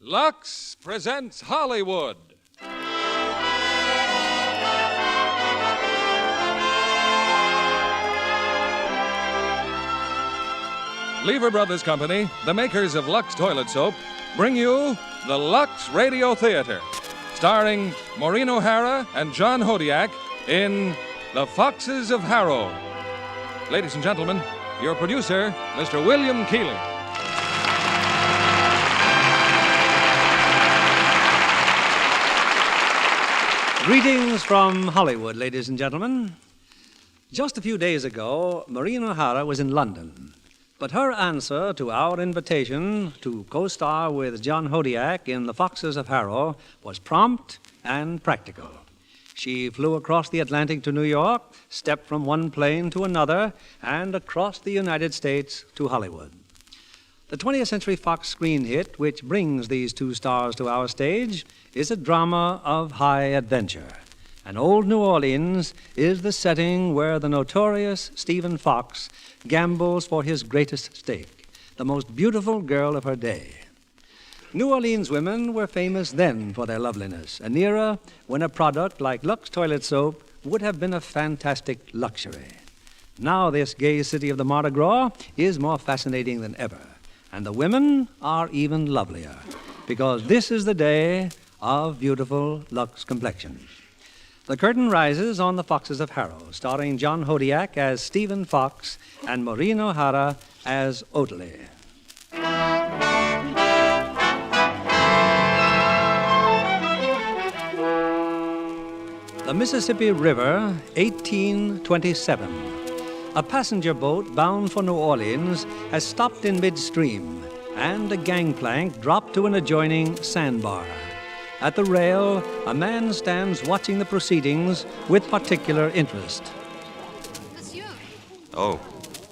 Lux presents Hollywood. Lever Brothers Company, the makers of Lux Toilet Soap, bring you the Lux Radio Theater, starring Maureen O'Hara and John Hodiak in The Foxes of Harrow. Ladies and gentlemen, your producer, Mr. William Keighley. Greetings from Hollywood, ladies and gentlemen. Just a few days ago, Maureen O'Hara was in London. But her answer to our invitation to co-star with John Hodiak in The Foxes of Harrow was prompt and practical. She flew across the Atlantic to New York, stepped from one plane to another, and across the United States to Hollywood. The 20th Century Fox screen hit, which brings these two stars to our stage, is a drama of high adventure. And Old New Orleans is the setting where the notorious Stephen Fox gambles for his greatest stake, the most beautiful girl of her day. New Orleans women were famous then for their loveliness, an era when a product like Lux Toilet Soap would have been a fantastic luxury. Now this gay city of the Mardi Gras is more fascinating than ever, and the women are even lovelier, because this is the day of beautiful Lux complexions. The curtain rises on The Foxes of Harrow, starring John Hodiak as Stephen Fox and Maureen O'Hara as Oteley. The Mississippi River, 1827. A passenger boat bound for New Orleans has stopped in midstream, and a gangplank dropped to an adjoining sandbar. At the rail, a man stands watching the proceedings with particular interest. Monsieur. Oh,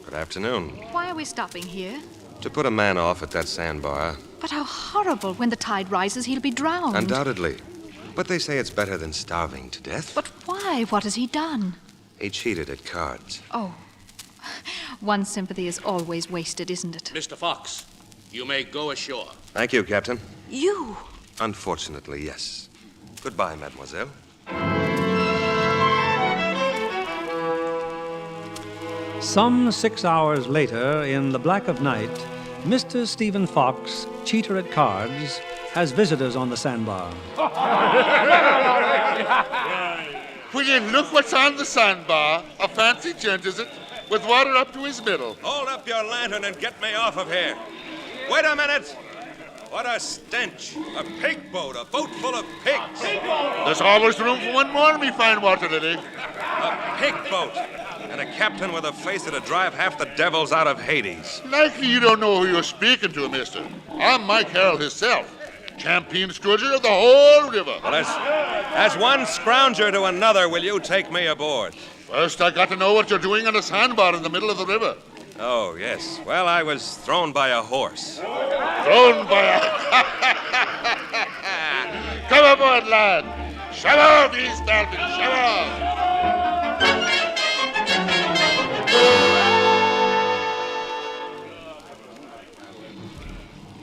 good afternoon. Why are we stopping here? To put a man off at that sandbar. But how horrible. When the tide rises, he'll be drowned. Undoubtedly. But they say it's better than starving to death. But why? What has he done? He cheated at cards. Oh. One's sympathy is always wasted, isn't it? Mr. Fox, you may go ashore. Thank you, Captain. You? Unfortunately, yes. Goodbye, mademoiselle. Some 6 hours later, in the black of night, Mr. Stephen Fox, cheater at cards, has visitors on the sandbar. Will you look what's on the sandbar? A fancy gent, is it? With water up to his middle. Hold up your lantern and get me off of here. Wait a minute. What a stench. A pig boat, a boat full of pigs. There's always room for one more, me fine water lily. A pig boat. And a captain with a face that'd drive half the devils out of Hades. Likely you don't know who you're speaking to, mister. I'm Mike Harrow himself, champion scourger of the whole river. Well, as one scrounger to another, will you take me aboard? First, I got to know what you're doing on a sandbar in the middle of the river. Oh, yes. Well, I was thrown by a horse. Thrown by a... Come aboard, lad. Shove off, East Falcon, shove off.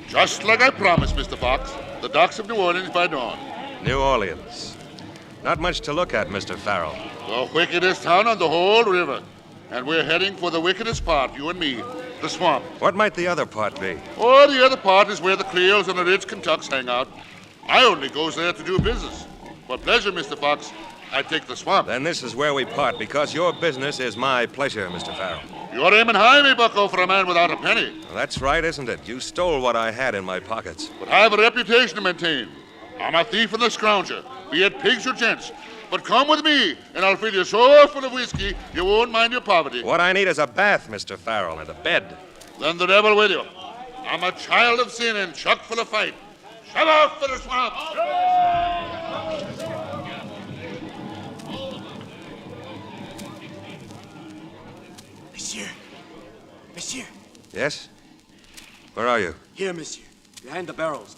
Just like I promised, Mr. Fox. The docks of New Orleans by dawn. New Orleans. Not much to look at, Mr. Farrell. The wickedest town on the whole river. And we're heading for the wickedest part, you and me, the swamp. What might the other part be? Oh, the other part is where the Creoles and the rich Kentucks hang out. I only goes there to do business. For pleasure, Mr. Fox, I take the swamp. Then this is where we part, because your business is my pleasure, Mr. Farrell. You're aiming high, me bucko, for a man without a penny. Well, that's right, isn't it? You stole what I had in my pockets. But I have a reputation to maintain. I'm a thief and a scrounger, be it pigs or gents. But come with me, and I'll fill you so full of whiskey, you won't mind your poverty. What I need is a bath, Mr. Farrell, and a bed. Then the devil with you. I'm a child of sin and chock full of fight. Shove off for the swamp! Monsieur. Yes? Where are you? Here, monsieur. Behind the barrels.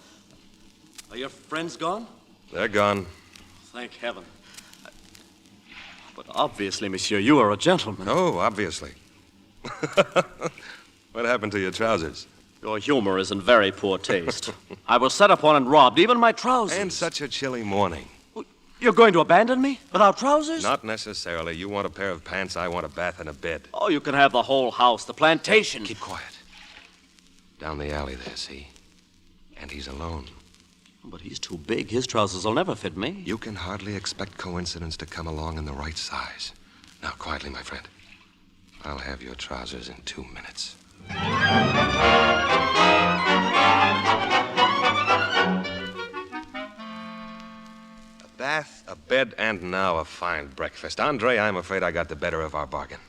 Are your friends gone? They're gone. Thank heaven. But obviously, monsieur, you are a gentleman. Oh, obviously. What happened to your trousers? Your humor is in very poor taste. I was set upon and robbed, even my trousers. And such a chilly morning. You're going to abandon me without trousers? Not necessarily. You want a pair of pants, I want a bath and a bed. Oh, you can have the whole house, the plantation. Keep quiet. Down the alley there, see? And he's alone. But he's too big. His trousers will never fit me. You can hardly expect coincidence to come along in the right size. Now, quietly, my friend. I'll have your trousers in 2 minutes. A bath, a bed, and now a fine breakfast. Andre, I'm afraid I got the better of our bargain.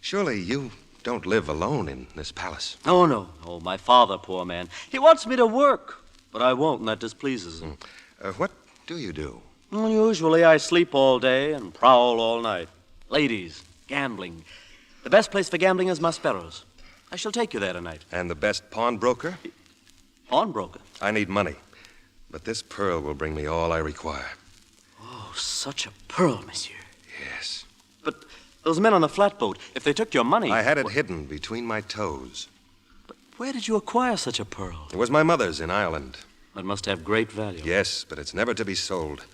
Surely you don't live alone in this palace. Oh, no. Oh, my father, poor man. He wants me to work, but I won't, and that displeases him. What do you do? Well, usually I sleep all day and prowl all night. Ladies, gambling. The best place for gambling is Maspero's. I shall take you there tonight. And the best pawnbroker? Pawnbroker? I need money, but this pearl will bring me all I require. Oh, such a pearl, monsieur. Yes. But those men on the flatboat, if they took your money... I had it hidden between my toes. But where did you acquire such a pearl? It was my mother's in Ireland. It must have great value. Yes, but it's never to be sold.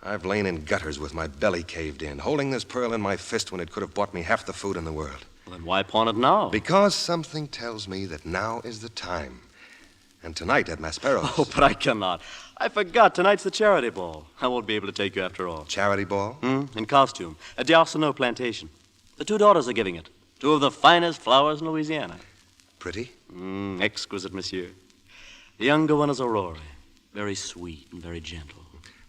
I've lain in gutters with my belly caved in, holding this pearl in my fist when it could have bought me half the food in the world. Well, then why pawn it now? Because something tells me that now is the time. And tonight at Maspero's. Oh, but I cannot. I forgot. Tonight's the charity ball. I won't be able to take you after all. Charity ball? In costume. At the Arsenault plantation. The 2 daughters are giving it. 2 of the finest flowers in Louisiana. Pretty? Exquisite, monsieur. The younger one is Aurora. Very sweet and very gentle.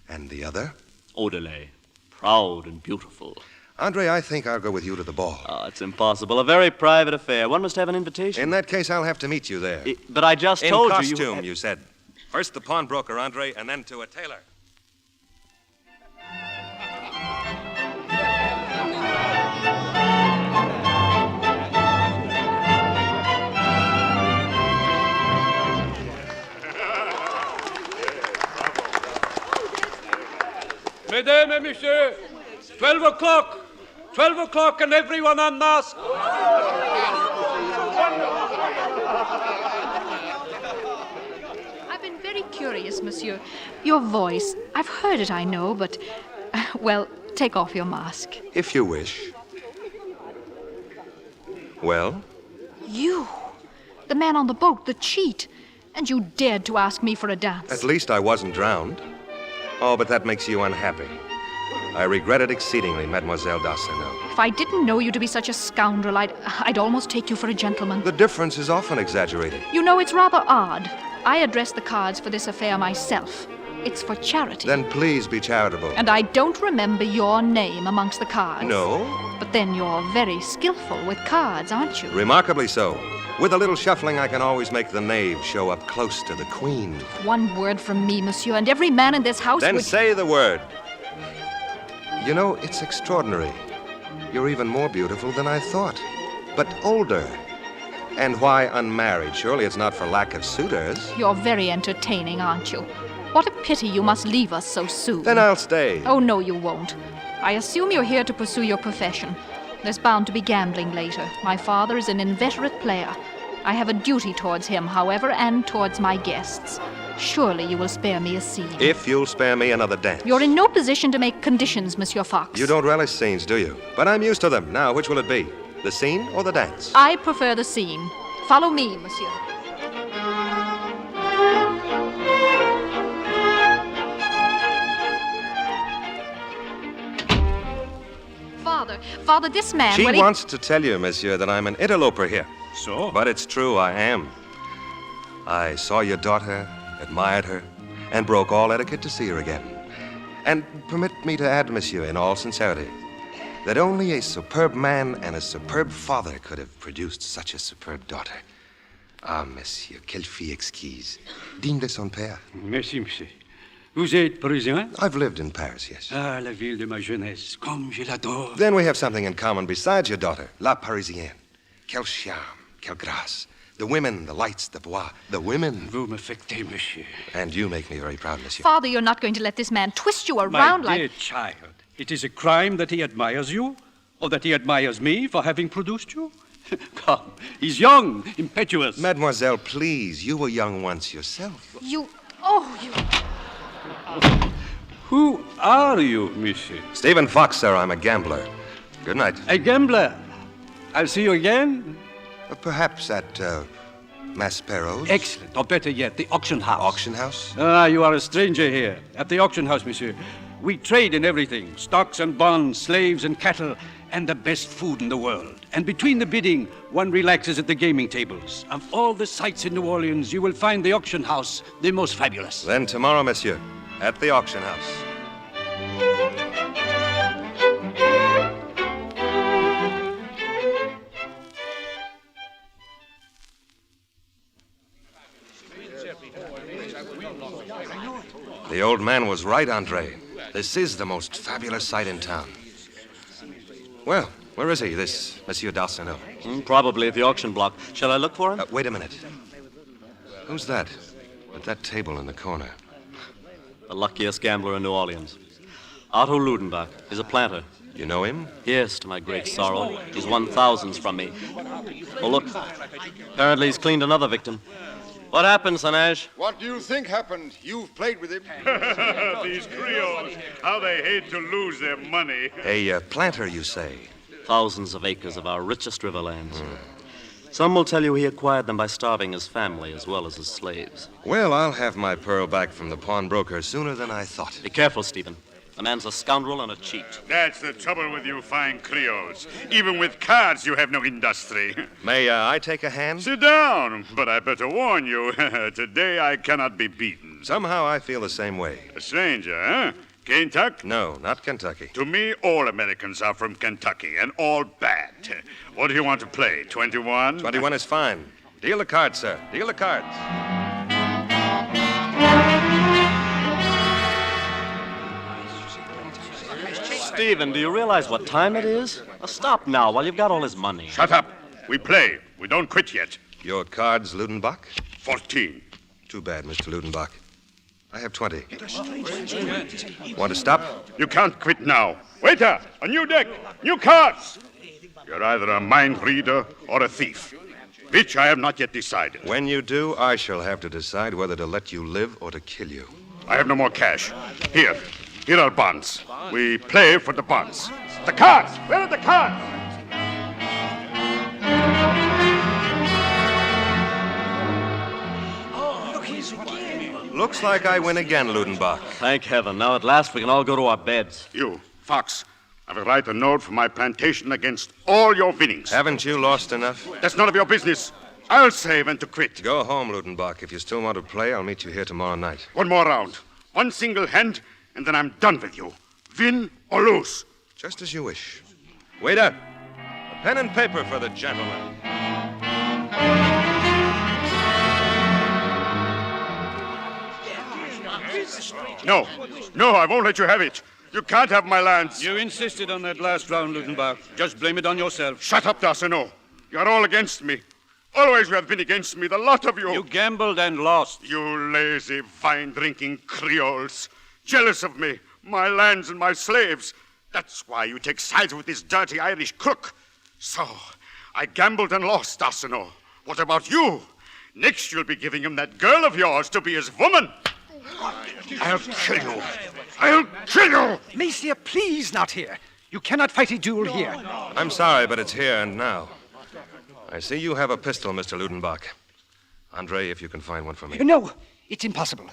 And the other? Odelay. Proud and beautiful. Andre, I think I'll go with you to the ball. Oh, it's impossible. A very private affair. One must have an invitation. In that case, I'll have to meet you there. But I just told you... In costume, you said. First the pawnbroker, Andre, and then to a tailor. Mesdames et messieurs, 12 o'clock. 12 o'clock and everyone unmasked. I've been very curious, monsieur. Your voice, I've heard it, I know, but, well, take off your mask. If you wish. Well? You, the man on the boat, the cheat, and you dared to ask me for a dance. At least I wasn't drowned. Oh, but that makes you unhappy. I regret it exceedingly, Mademoiselle d'Arsenault. If I didn't know you to be such a scoundrel, I'd almost take you for a gentleman. The difference is often exaggerated. You know, it's rather odd. I addressed the cards for this affair myself. It's for charity. Then please be charitable. And I don't remember your name amongst the cards. No? But then you're very skillful with cards, aren't you? Remarkably so. With a little shuffling, I can always make the knave show up close to the queen. One word from me, monsieur, and every man in this house Then would... say the word. You know, it's extraordinary. You're even more beautiful than I thought. But older. And why unmarried? Surely it's not for lack of suitors. You're very entertaining, aren't you? What a pity you must leave us so soon. Then I'll stay. Oh, no, you won't. I assume you're here to pursue your profession. There's bound to be gambling later. My father is an inveterate player. I have a duty towards him, however, and towards my guests. Surely you will spare me a scene. If you'll spare me another dance. You're in no position to make conditions, Monsieur Fox. You don't relish scenes, do you? But I'm used to them. Now, which will it be? The scene or the dance? I prefer the scene. Follow me, monsieur. Father, this man... She wants to tell you, monsieur, that I'm an interloper here. So? But it's true, I am. I saw your daughter, admired her, and broke all etiquette to see her again. And permit me to add, monsieur, in all sincerity, that only a superb man and a superb father could have produced such a superb daughter. Ah, monsieur, quelle fille exquise. Digne de son père. Merci, monsieur. Vous êtes parisien? I've lived in Paris, yes. Ah, la ville de ma jeunesse, comme je l'adore. Then we have something in common besides your daughter, la Parisienne. Quel charme, quelle grâce. The women, the lights, the bois, the women. Vous m'affectez, monsieur. And you make me very proud, monsieur. Father, you're not going to let this man twist you around My dear child, it is a crime that he admires you, or that he admires me for having produced you. Come, he's young, impetuous. Mademoiselle, please. You were young once yourself. You. Who are you, monsieur? Stephen Fox, sir. I'm a gambler. Good night. A gambler. I'll see you again. Perhaps at Maspero's? Excellent, or better yet, the auction house. Auction house? Ah, you are a stranger here. At the auction house, monsieur. We trade in everything. Stocks and bonds, slaves and cattle, and the best food in the world. And between the bidding, one relaxes at the gaming tables. Of all the sights in New Orleans, you will find the auction house the most fabulous. Then tomorrow, monsieur, at the auction house. The old man was right, Andre. This is the most fabulous sight in town. Well, where is he, this Monsieur d'Arsenault? Probably at the auction block. Shall I look for him? Wait a minute. Who's that? At that table in the corner. The luckiest gambler in New Orleans. Otto Ludenbach. He's a planter. You know him? Yes, to my great sorrow. He's won thousands from me. Oh, look. Apparently he's cleaned another victim. What happened, Sanage? What do you think happened? You've played with him. These Creoles, how they hate to lose their money. A planter, you say? Thousands of acres of our richest riverlands. Some will tell you he acquired them by starving his family as well as his slaves. Well, I'll have my pearl back from the pawnbroker sooner than I thought. Be careful, Stephen. The man's a scoundrel and a cheat. That's the trouble with you fine Creoles. Even with cards, you have no industry. May I take a hand? Sit down, but I better warn you, today I cannot be beaten. Somehow I feel the same way. A stranger, huh? Kentucky? No, not Kentucky. To me, all Americans are from Kentucky, and all bad. What do you want to play, 21? 21 is fine. Deal the cards, sir. Deal the cards. Stephen, do you realize what time it is? Stop now while you've got all his money. Shut up. We play. We don't quit yet. Your cards, Ludenbach? 14. Too bad, Mr. Ludenbach. I have 20. Want to stop? You can't quit now. Waiter, a new deck, new cards. You're either a mind reader or a thief. Which I have not yet decided. When you do, I shall have to decide whether to let you live or to kill you. I have no more cash. Here are bonds. We play for the bonds. The cards! Where are the cards? Looks like I win again, Ludenbach. Thank heaven. Now at last we can all go to our beds. You, Fox, I will write a note for my plantation against all your winnings. Haven't you lost enough? That's none of your business. I'll say when to quit. Go home, Ludenbach. If you still want to play, I'll meet you here tomorrow night. One more round. One single hand, and then I'm done with you. Win or lose. Just as you wish. Waiter, a pen and paper for the gentleman. No, I won't let you have it. You can't have my lands. You insisted on that last round, Ludenbach. Just blame it on yourself. Shut up, d'Arsenault. You're all against me. Always you have been against me, the lot of you. You gambled and lost. You lazy, wine-drinking Creoles. Jealous of me, my lands and my slaves. That's why you take sides with this dirty Irish crook. So, I gambled and lost, d'Arsenault. What about you? Next you'll be giving him that girl of yours to be his woman. I'll kill you. I'll kill you! Messieurs, please not here. You cannot fight a duel here. I'm sorry, but it's here and now. I see you have a pistol, Mr. Ludenbach. Andre, if you can find one for me. No, it's impossible.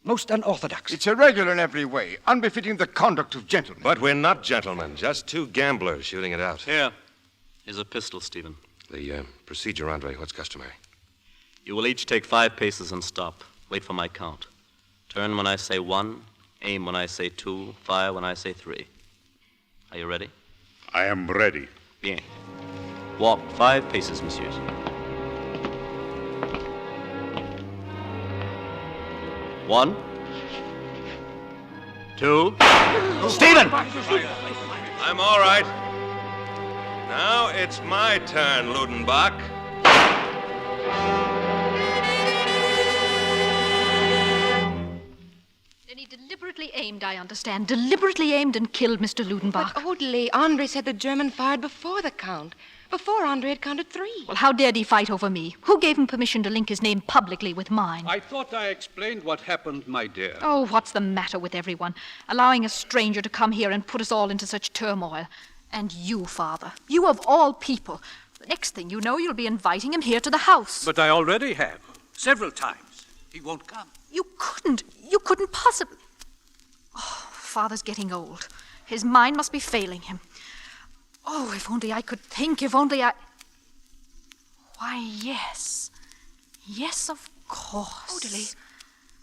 Most unorthodox. It's irregular in every way, unbefitting the conduct of gentlemen. But we're not gentlemen, just two gamblers shooting it out. Here. Here's a pistol, Stephen. The procedure, Andre, what's customary? You will each take 5 paces and stop. Wait for my count. Turn when I say 1, aim when I say 2, fire when I say 3. Are you ready? I am ready. Bien. Walk 5 paces, messieurs. One. 2. Stephen! I'm all right. Now it's my turn, Ludenbach. Then he deliberately aimed, I understand. Deliberately aimed and killed Mr. Ludenbach. But Odelay, Andre said the German fired before the Count. Before Andre had counted 3. Well, how dared he fight over me? Who gave him permission to link his name publicly with mine? I thought I explained what happened, my dear. Oh, what's the matter with everyone? Allowing a stranger to come here and put us all into such turmoil. And you, Father. You of all people. The next thing you know, you'll be inviting him here to the house. But I already have. Several times. He won't come. You couldn't possibly... Oh, Father's getting old. His mind must be failing him. Oh, if only I could think, if only I... Why, yes. Yes, of course. Odalie,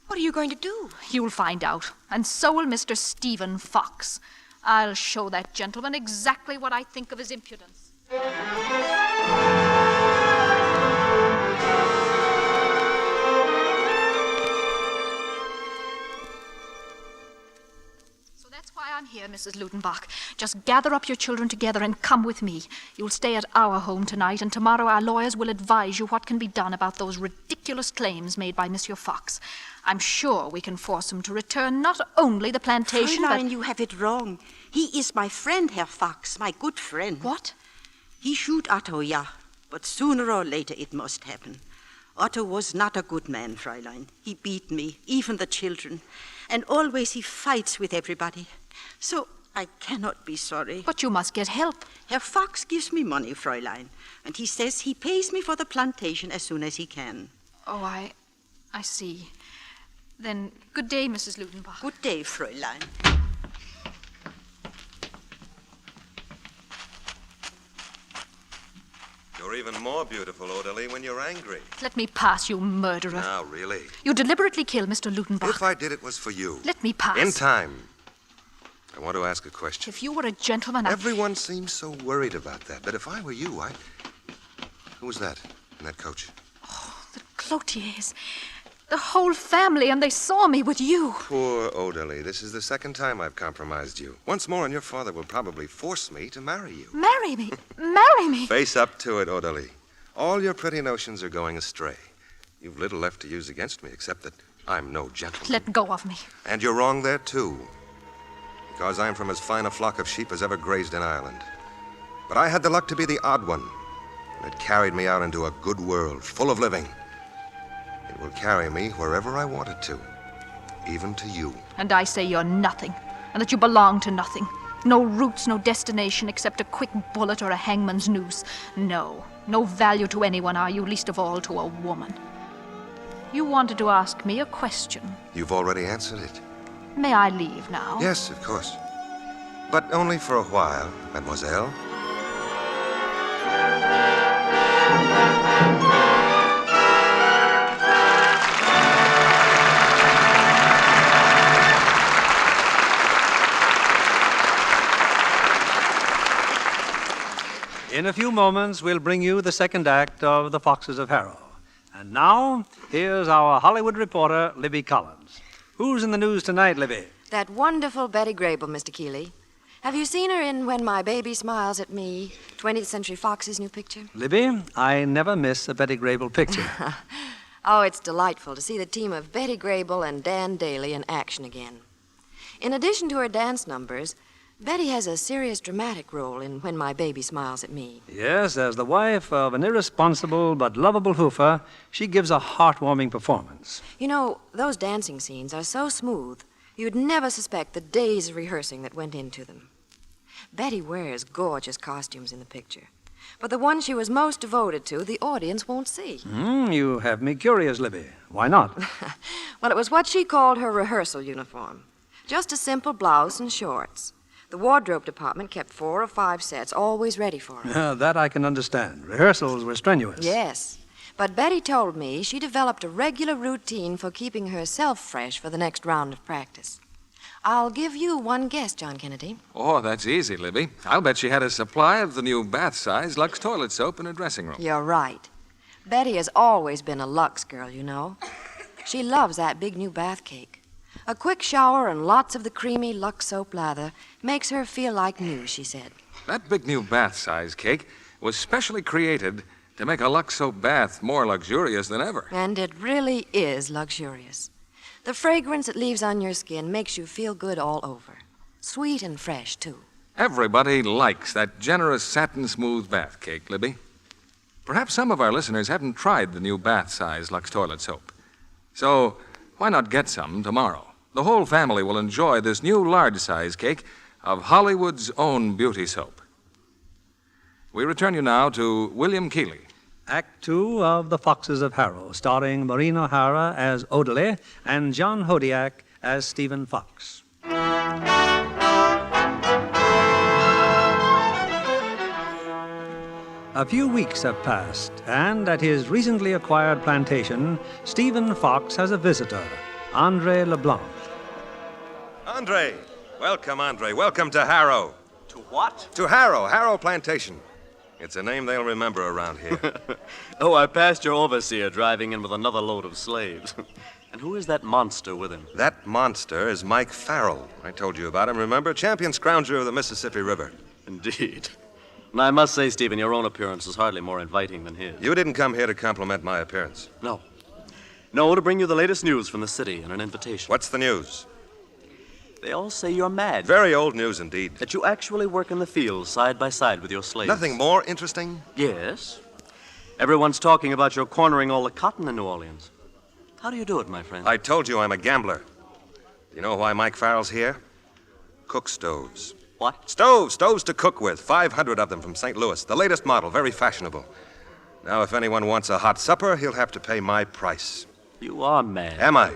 what are you going to do? You'll find out. And so will Mr. Stephen Fox. I'll show that gentleman exactly what I think of his impudence. That's why I'm here, Mrs. Ludenbach. Just gather up your children together and come with me. You'll stay at our home tonight, and tomorrow our lawyers will advise you what can be done about those ridiculous claims made by Monsieur Fox. I'm sure we can force him to return not only the plantation, Fräulein, but... you have it wrong. He is my friend, Herr Fox, my good friend. What? He shoot Otto, yeah, but sooner or later it must happen. Otto was not a good man, Fräulein. He beat me, even the children. And always he fights with everybody. So I cannot be sorry. But you must get help. Herr Fox gives me money, Fräulein. And he says he pays me for the plantation as soon as he can. Oh, I see. Then good day, Mrs. Ludenbach. Good day, Fräulein. You're even more beautiful, Odalie, when you're angry. Let me pass, you murderer. Now, really? You deliberately killed Mr. Ludenbach. If I did, it was for you. Let me pass. In time. I want to ask a question. If you were a gentleman, Everyone seems so worried about that. But if I were you, Who was that in that coach? Oh, the Cloutiers. The whole family, and they saw me with you. Poor Odalie. This is the second time I've compromised you. Once more, and your father will probably force me to marry you. Marry me? Marry me? Face up to it, Odalie. All your pretty notions are going astray. You've little left to use against me, except that I'm no gentleman. Let go of me. And you're wrong there, too. Because I'm from as fine a flock of sheep as ever grazed in Ireland. But I had the luck to be the odd one. And it carried me out into a good world, full of living. It will carry me wherever I want it to, even to you. And I say you're nothing, and that you belong to nothing. No roots, no destination, except a quick bullet or a hangman's noose. No value to anyone are you, least of all to a woman. You wanted to ask me a question. You've already answered it. May I leave now? Yes, of course. But only for a while, mademoiselle. In a few moments, we'll bring you the second act of The Foxes of Harrow. And now, here's our Hollywood reporter, Libby Collins. Who's in the news tonight, Libby? That wonderful Betty Grable, Mr. Keeley. Have you seen her in When My Baby Smiles at Me, 20th Century Fox's new picture? Libby, I never miss a Betty Grable picture. Oh, it's delightful to see the team of Betty Grable and Dan Daly in action again. In addition to her dance numbers, Betty has a serious dramatic role in When My Baby Smiles at Me. Yes, as the wife of an irresponsible but lovable hoofer, she gives a heartwarming performance. You know, those dancing scenes are so smooth, you'd never suspect the days of rehearsing that went into them. Betty wears gorgeous costumes in the picture, but the one she was most devoted to, the audience won't see. You have me curious, Libby. Why not? Well, it was what she called her rehearsal uniform. Just a simple blouse and shorts. The wardrobe department kept 4 or 5 sets always ready for her. That I can understand. Rehearsals were strenuous. Yes. But Betty told me she developed a regular routine for keeping herself fresh for the next round of practice. I'll give you one guess, John Kennedy. Oh, that's easy, Libby. I'll bet she had a supply of the new bath-size Lux toilet soap in her dressing room. You're right. Betty has always been a Lux girl, you know. She loves that big new bath cake. A quick shower and lots of the creamy Lux soap lather makes her feel like new, she said. That big new bath-size cake was specially created to make a Lux soap bath more luxurious than ever. And it really is luxurious. The fragrance it leaves on your skin makes you feel good all over. Sweet and fresh, too. Everybody likes that generous satin-smooth bath cake, Libby. Perhaps some of our listeners haven't tried the new bath-size Lux toilet soap. So why not get some tomorrow? The whole family will enjoy this new large-size cake of Hollywood's own beauty soap. We return you now to William Keighley. Act 2 of The Foxes of Harrow, starring Maureen O'Hara as Odalie and John Hodiak as Stephen Fox. A few weeks have passed, and at his recently acquired plantation, Stephen Fox has a visitor, Andre LeBlanc. Andre! Welcome, Andre. Welcome to Harrow. To what? To Harrow Plantation. It's a name they'll remember around here. Oh, I passed your overseer driving in with another load of slaves. And who is that monster with him? That monster is Mike Farrell. I told you about him, remember? Champion scrounger of the Mississippi River. Indeed. And I must say, Stephen, your own appearance is hardly more inviting than his. You didn't come here to compliment my appearance. No. No, to bring you the latest news from the city and an invitation. What's the news? They all say you're mad. Very old news indeed. That you actually work in the fields side by side with your slaves. Nothing more interesting? Yes. Everyone's talking about your cornering all the cotton in New Orleans. How do you do it, my friend? I told you I'm a gambler. You know why Mike Farrell's here? Cook stoves. What? Stoves to cook with. 500 of them from St. Louis. The latest model, very fashionable. Now, if anyone wants a hot supper, he'll have to pay my price. You are mad. Am I?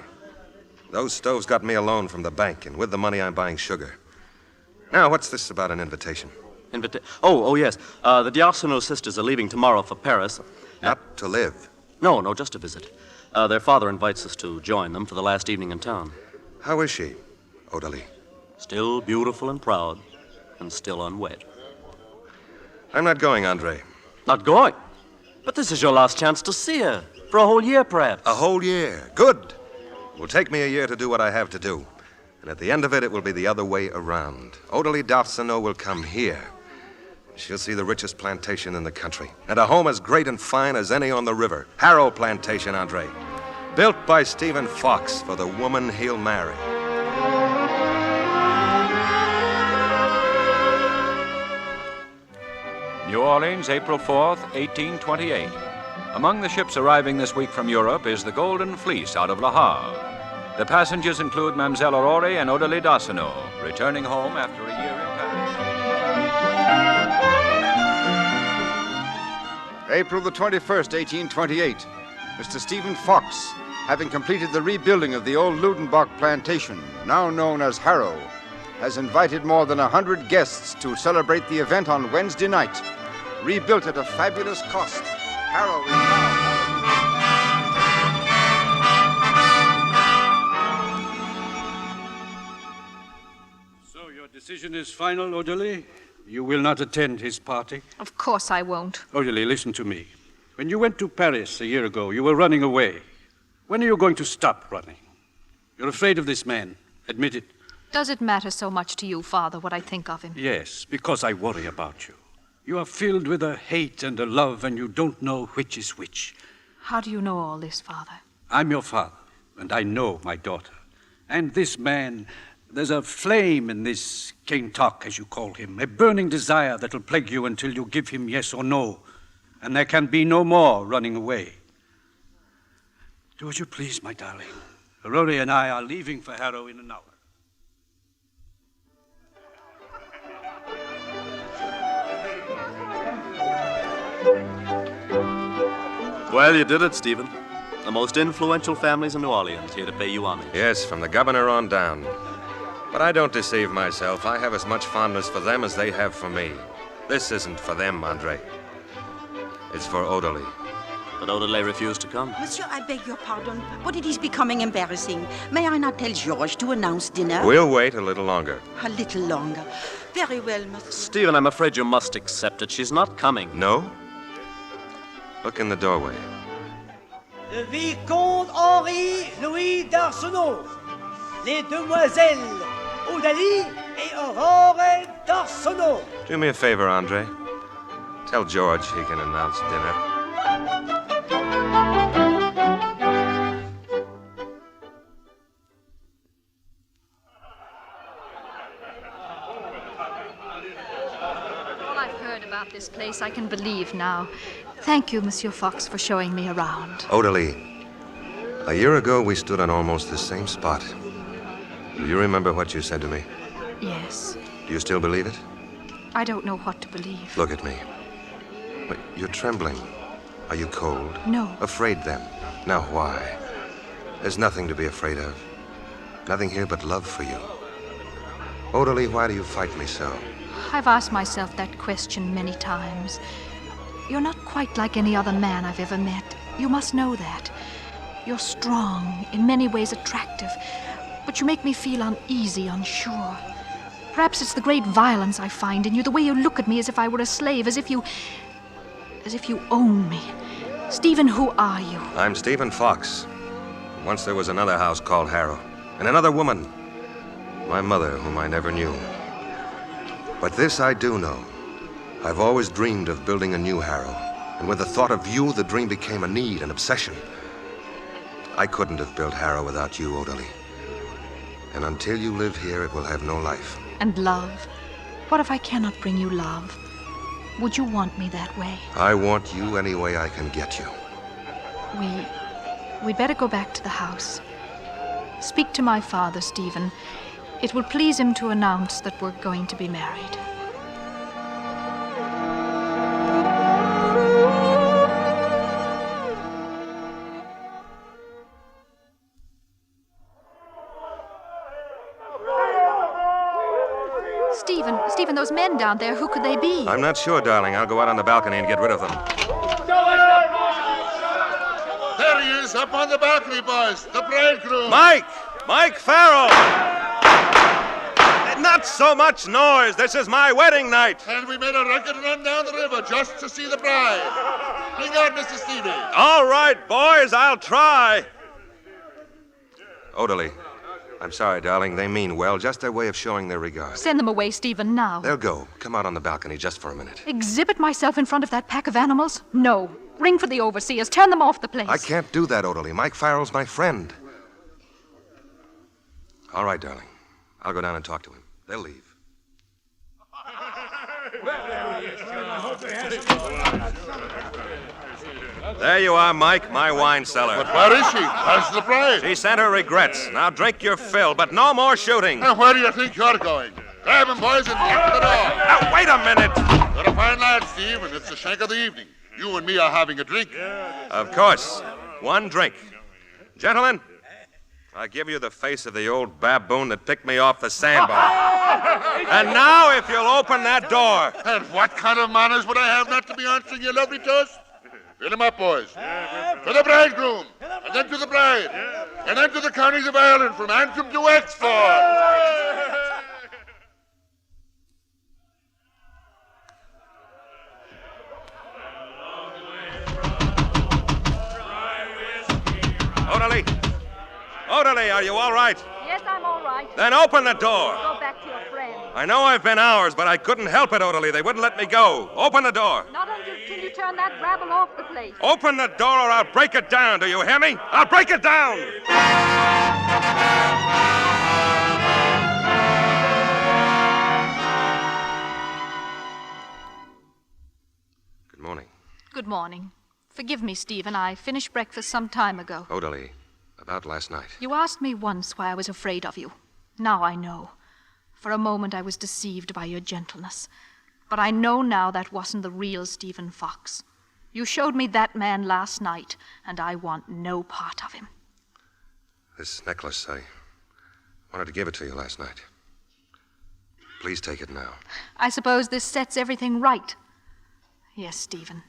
Those stoves got me a loan from the bank, and with the money I'm buying sugar. Now, what's this about an invitation? Oh, yes. The D'Arsenault sisters are leaving tomorrow for Paris. Not to live. No, just to visit. Their father invites us to join them for the last evening in town. How is she, Odalie? Still beautiful and proud, and still unwed. I'm not going, Andre. Not going? But this is your last chance to see her. For a whole year, perhaps. A whole year. Good. It will take me a year to do what I have to do. And at the end of it will be the other way around. Odalie D'Arsenault will come here. She'll see the richest plantation in the country. And a home as great and fine as any on the river. Harrow Plantation, Andre. Built by Stephen Fox for the woman he'll marry. New Orleans, April 4th, 1828. Among the ships arriving this week from Europe is the Golden Fleece out of Le Havre. The passengers include Mademoiselle Aurore and Odalie D'Arsenault, returning home after a year in Paris. April the 21st, 1828. Mr. Stephen Fox, having completed the rebuilding of the old Ludenbach plantation, now known as Harrow, has invited more than 100 guests to celebrate the event on Wednesday night. Rebuilt at a fabulous cost, Harrow is now... So your decision is final, Odalie? You will not attend his party? Of course I won't. Odalie, listen to me. When you went to Paris a year ago, you were running away. When are you going to stop running? You're afraid of this man. Admit it. Does it matter so much to you, Father, what I think of him? Yes, because I worry about you. You are filled with a hate and a love, and you don't know which is which. How do you know all this, Father? I'm your father, and I know my daughter. And this man, there's a flame in this King Talk, as you call him, a burning desire that'll plague you until you give him yes or no. And there can be no more running away. Do as you please, my darling. Aurore and I are leaving for Harrow in an hour. Well, you did it, Stephen. The most influential families in New Orleans here to pay you homage. Yes, from the governor on down. But I don't deceive myself. I have as much fondness for them as they have for me. This isn't for them, Andre. It's for Odalie. But Odalie refused to come. Monsieur, I beg your pardon, but it is becoming embarrassing. May I not tell Georges to announce dinner? We'll wait a little longer. A little longer. Very well, monsieur. Stephen, I'm afraid you must accept it. She's not coming. No? Look in the doorway. Le Vicomte Henri Louis d'Arsenault. Les demoiselles Odalie et Aurore d'Arsenault. Do me a favor, Andre. Tell George he can announce dinner. about this place I can believe now. Thank you, Monsieur Fox, for showing me around. Odalie, a year ago we stood on almost the same spot. Do you remember what you said to me? Yes. Do you still believe it? I don't know what to believe. Look at me. But you're trembling. Are you cold? No. Afraid then? Now why? There's nothing to be afraid of. Nothing here but love for you. Odalie, why do you fight me so? I've asked myself that question many times. You're not quite like any other man I've ever met. You must know that. You're strong, in many ways attractive, but you make me feel uneasy, unsure. Perhaps it's the great violence I find in you, the way you look at me as if I were a slave, as if you own me. Stephen, who are you? I'm Stephen Fox. Once there was another house called Harrow, and another woman, my mother, whom I never knew. But this I do know. I've always dreamed of building a new Harrow, and with the thought of you, the dream became a need, an obsession. I couldn't have built Harrow without you, Odalie. And until you live here, it will have no life. And love? What if I cannot bring you love? Would you want me that way? I want you any way I can get you. We'd better go back to the house. Speak to my father, Stephen. It will please him to announce that we're going to be married. Stephen, those men down there, who could they be? I'm not sure, darling. I'll go out on the balcony and get rid of them. There he is, up on the balcony, boys. The bridegroom. Mike Farrell! Not so much noise. This is my wedding night. And we made a record run down the river just to see the bride. Bring out Mr. Stevie. All right, boys, I'll try. Odalie, I'm sorry, darling. They mean well. Just their way of showing their regard. Send them away, Stephen, now. They'll go. Come out on the balcony just for a minute. Exhibit myself in front of that pack of animals? No. Ring for the overseers. Turn them off the place. I can't do that, Odalie. Mike Farrell's my friend. All right, darling. I'll go down and talk to him. They'll leave. There you are, Mike, my wine cellar. But where is she? Where's the bride? She sent her regrets. Now drink your fill, but no more shooting. Now, where do you think you're going? Grab him, boys, and get to the door. Now, wait a minute. You're a fine lad, Steve, and it's the shank of the evening. You and me are having a drink. Of course. One drink. Gentlemen, I give you the face of the old baboon that picked me off the sandbar. And now, if you'll open that door. And what kind of manners would I have not to be answering your lovely toast? Fill him up, boys. To the bridegroom, and then to the bride, and then to the counties of Ireland, from Antrim to Wexford. Odalie, are you all right? Yes, I'm all right. Then open the door. Go back to your friend. I know I've been hours, but I couldn't help it, Odalie. They wouldn't let me go. Open the door. Not until you turn that rabble off the place. Open the door or I'll break it down. Do you hear me? I'll break it down. Good morning. Good morning. Forgive me, Stephen. I finished breakfast some time ago. Odalie, about last night. You asked me once why I was afraid of you. Now I know. For a moment I was deceived by your gentleness. But I know now that wasn't the real Stephen Fox. You showed me that man last night, and I want no part of him. This necklace, I wanted to give it to you last night. Please take it now. I suppose this sets everything right. Yes, Stephen.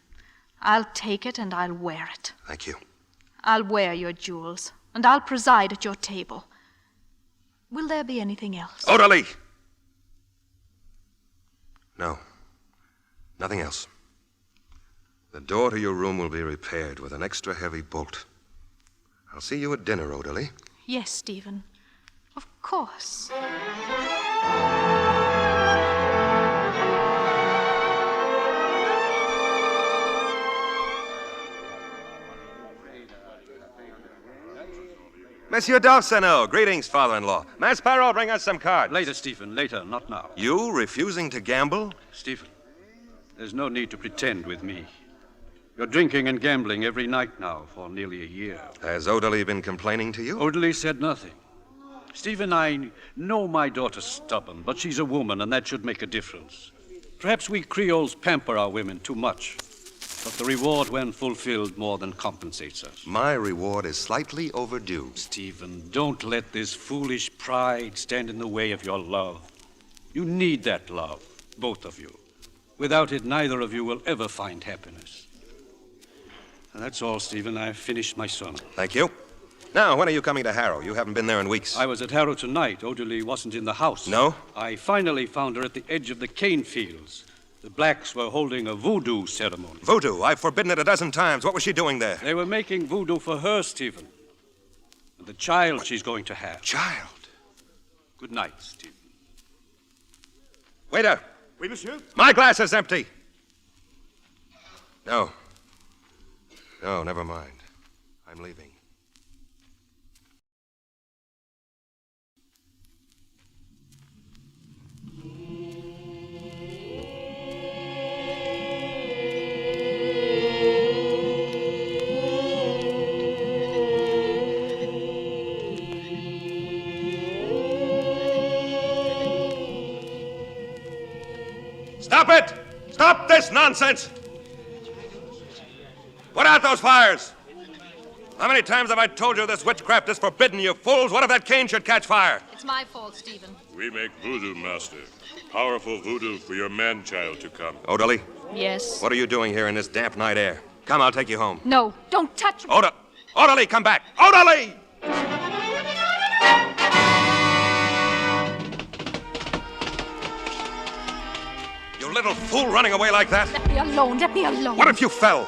I'll take it and I'll wear it. Thank you. I'll wear your jewels, and I'll preside at your table. Will there be anything else? Odalie! No. Nothing else. The door to your room will be repaired with an extra heavy bolt. I'll see you at dinner, Odalie. Yes, Stephen. Of course. Monsieur d'Arsenault, greetings, father-in-law. Mass Sparrow, bring us some cards. Later, Stephen, later, not now. You refusing to gamble? Stephen, There's no need to pretend with me. You're drinking and gambling every night now for nearly a year. Has Odalie been complaining to you? Odalie said nothing. Stephen, I know my daughter's stubborn, but she's a woman, and that should make a difference. Perhaps we Creoles pamper our women too much, but the reward, when fulfilled, more than compensates us. My reward is slightly overdue. Stephen, don't let this foolish pride stand in the way of your love. You need that love, both of you. Without it, neither of you will ever find happiness. And that's all, Stephen. I've finished my sermon. Thank you. Now, when are you coming to Harrow? You haven't been there in weeks. I was at Harrow tonight. Odalie wasn't in the house. No? I finally found her at the edge of the cane fields. The blacks were holding a voodoo ceremony. Voodoo? I've forbidden it a dozen times. What was she doing there? They were making voodoo for her, Stephen. And the child she's going to have. Child? Good night, Stephen. Waiter! Oui, monsieur? My glass is empty. No. No, never mind. I'm leaving. Stop it! Stop this nonsense! Put out those fires! How many times have I told you this witchcraft is forbidden, you fools? What if that cane should catch fire? It's my fault, Stephen. We make voodoo, Master. Powerful voodoo for your man-child to come. Odalie? Yes? What are you doing here in this damp night air? Come, I'll take you home. No, don't touch me. Odalie, come back! Odalie! You little fool running away like that! Let me alone, let me alone. What if you fell?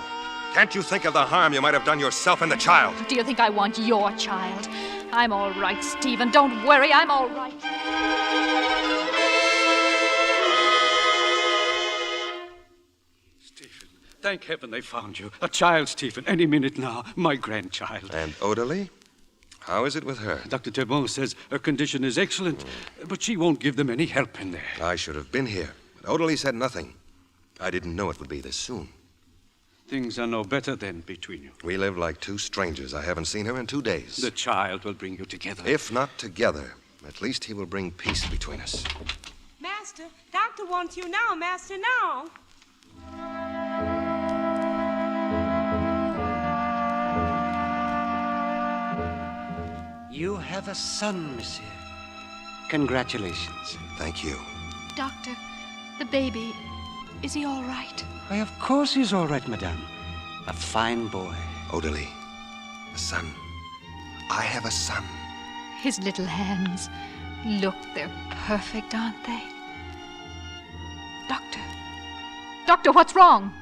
Can't you think of the harm you might have done yourself and the child? Do you think I want your child? I'm all right, Stephen. Don't worry, I'm all right. Stephen, thank heaven they found you. A child, Stephen, any minute now. My grandchild. And Odalie? How is it with her? Dr. Tebon says her condition is excellent, but she won't give them any help in there. I should have been here, but Odalie said nothing. I didn't know it would be this soon. Things are no better then between you. We live like two strangers. I haven't seen her in 2 days. The child will bring you together. If not together, at least he will bring peace between us. Master, Doctor wants you now, Master, now. You have a son, monsieur. Congratulations. Thank you. Doctor, the baby, is he all right? Why, of course he's all right, madame. A fine boy. Odalie, a son. I have a son. His little hands. Look, they're perfect, aren't they? Doctor, what's wrong?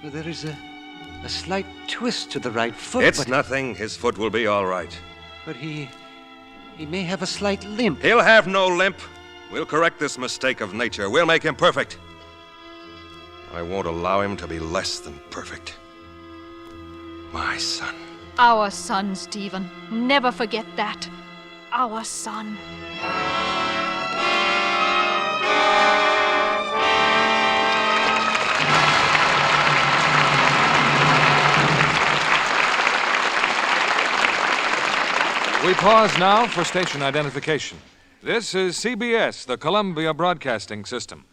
Well, there is a slight twist to the right foot. It's nothing. His foot will be all right. But he may have a slight limp. He'll have no limp. We'll correct this mistake of nature. We'll make him perfect. I won't allow him to be less than perfect. My son. Our son, Stephen. Never forget that. Our son. We pause now for station identification. This is CBS, the Columbia Broadcasting System.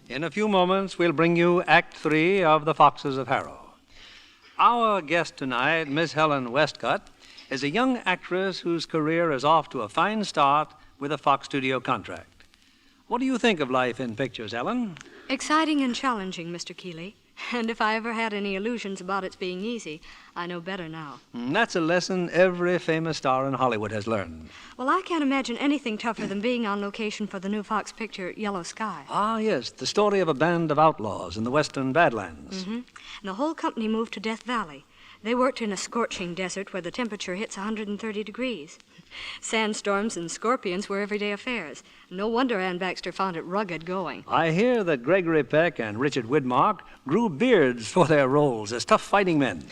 In a few moments, we'll bring you Act 3 of The Foxes of Harrow. Our guest tonight, Miss Helen Westcott, is a young actress whose career is off to a fine start with a Fox studio contract. What do you think of life in pictures, Helen? Exciting and challenging, Mr. Keeley. And if I ever had any illusions about its being easy, I know better now. That's a lesson every famous star in Hollywood has learned. Well, I can't imagine anything tougher than being on location for the new Fox picture, Yellow Sky. Ah, yes, the story of a band of outlaws in the western Badlands. Mm-hmm. And the whole company moved to Death Valley. They worked in a scorching desert where the temperature hits 130 degrees. Sandstorms and scorpions were everyday affairs. No wonder Ann Baxter found it rugged going. I hear that Gregory Peck and Richard Widmark grew beards for their roles as tough fighting men.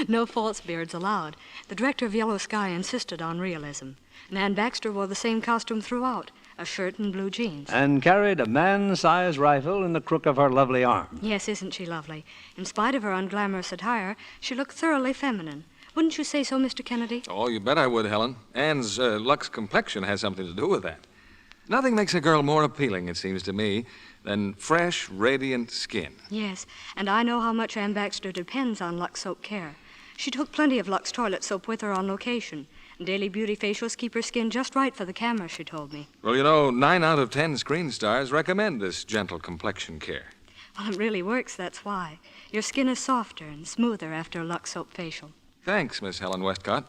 No false beards allowed. The director of Yellow Sky insisted on realism. And Ann Baxter wore the same costume throughout, a shirt and blue jeans. And carried a man-sized rifle in the crook of her lovely arm. Yes, isn't she lovely? In spite of her unglamorous attire, she looked thoroughly feminine. Wouldn't you say so, Mr. Kennedy? Oh, you bet I would, Helen. Anne's Lux complexion has something to do with that. Nothing makes a girl more appealing, it seems to me, than fresh, radiant skin. Yes, and I know how much Ann Baxter depends on Lux soap care. She took plenty of Lux toilet soap with her on location. Daily beauty facials keep her skin just right for the camera, she told me. Well, you know, 9 out of 10 screen stars recommend this gentle complexion care. Well, it really works, that's why. Your skin is softer and smoother after a Lux soap facial. Thanks, Miss Helen Westcott.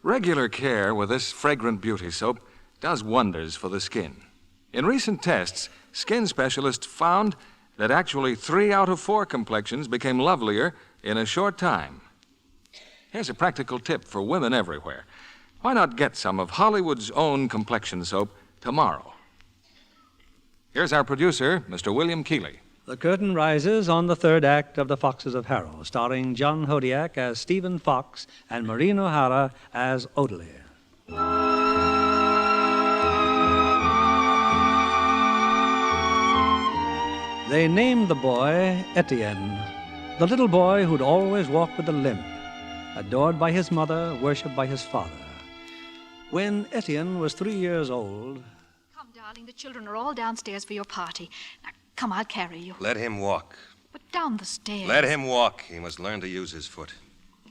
Regular care with this fragrant beauty soap does wonders for the skin. In recent tests, skin specialists found that actually 3 out of 4 complexions became lovelier in a short time. Here's a practical tip for women everywhere. Why not get some of Hollywood's own complexion soap tomorrow? Here's our producer, Mr. William Keeley. The curtain rises on the third act of The Foxes of Harrow, starring John Hodiak as Stephen Fox and Maureen O'Hara as Odalie. They named the boy Etienne, the little boy who'd always walk with a limp, adored by his mother, worshipped by his father. When Etienne was 3 years old... Come, darling, the children are all downstairs for your party. Now, come, I'll carry you. Let him walk. But down the stairs. Let him walk. He must learn to use his foot.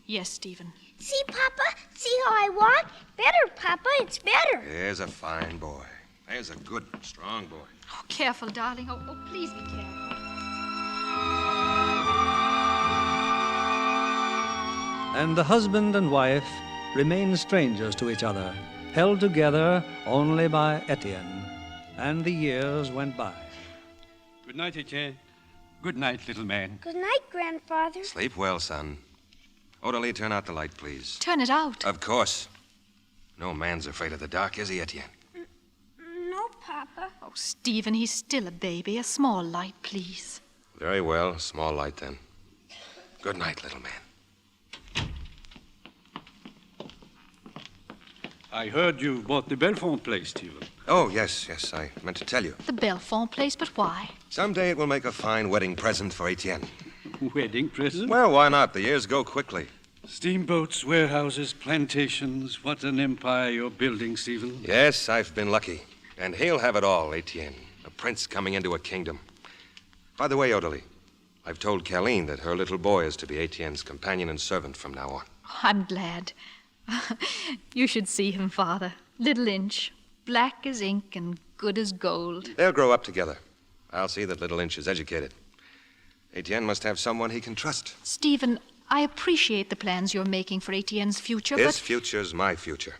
Yes, Stephen. See, Papa? See how I walk? Better, Papa. It's better. There's a fine boy. There's a good, strong boy. Oh, careful, darling. Oh, please be careful. And the husband and wife remained strangers to each other, held together only by Etienne. And the years went by. Good night, Etienne. Good night, little man. Good night, Grandfather. Sleep well, son. Odalie, turn out the light, please. Turn it out. Of course. No man's afraid of the dark, is he, Etienne? No, Papa. Oh, Stephen, he's still a baby. A small light, please. Very well. Small light, then. Good night, little man. I heard you bought the Belfont place, Stephen. Oh, yes. I meant to tell you. The Belfont place, but why? Someday it will make a fine wedding present for Etienne. Wedding present? Well, why not? The years go quickly. Steamboats, warehouses, plantations. What an empire you're building, Stephen. Yes, I've been lucky. And he'll have it all, Etienne. A prince coming into a kingdom. By the way, Odalie, I've told Colleen that her little boy is to be Etienne's companion and servant from now on. I'm glad. You should see him, Father. Little Inch, black as ink and good as gold. They'll grow up together. I'll see that little Inch is educated. Etienne must have someone he can trust. Stephen, I appreciate the plans you're making for Etienne's future, His future's my future.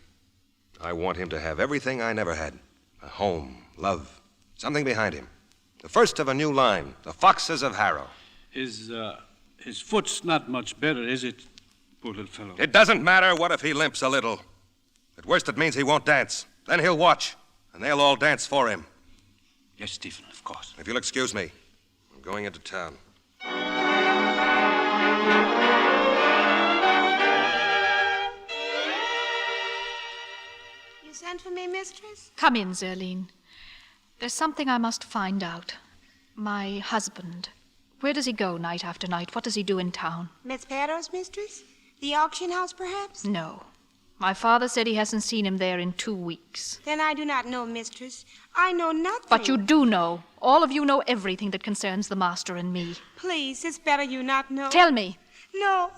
I want him to have everything I never had. A home, love, something behind him. The first of a new line, the Foxes of Harrow. His foot's not much better, is it, poor little fellow? It doesn't matter. What if he limps a little? At worst, it means he won't dance. Then he'll watch, and they'll all dance for him. Yes, Stephen, of course. If you'll excuse me, I'm going into town. You sent for me, mistress? Come in, Zerline. There's something I must find out. My husband. Where does he go night after night? What does he do in town? Miss Perro's mistress? The auction house, perhaps? No. My father said he hasn't seen him there in 2 weeks. Then I do not know, mistress. I know nothing. But you do know. All of you know everything that concerns the master and me. Please, it's better you not know. Tell me. No.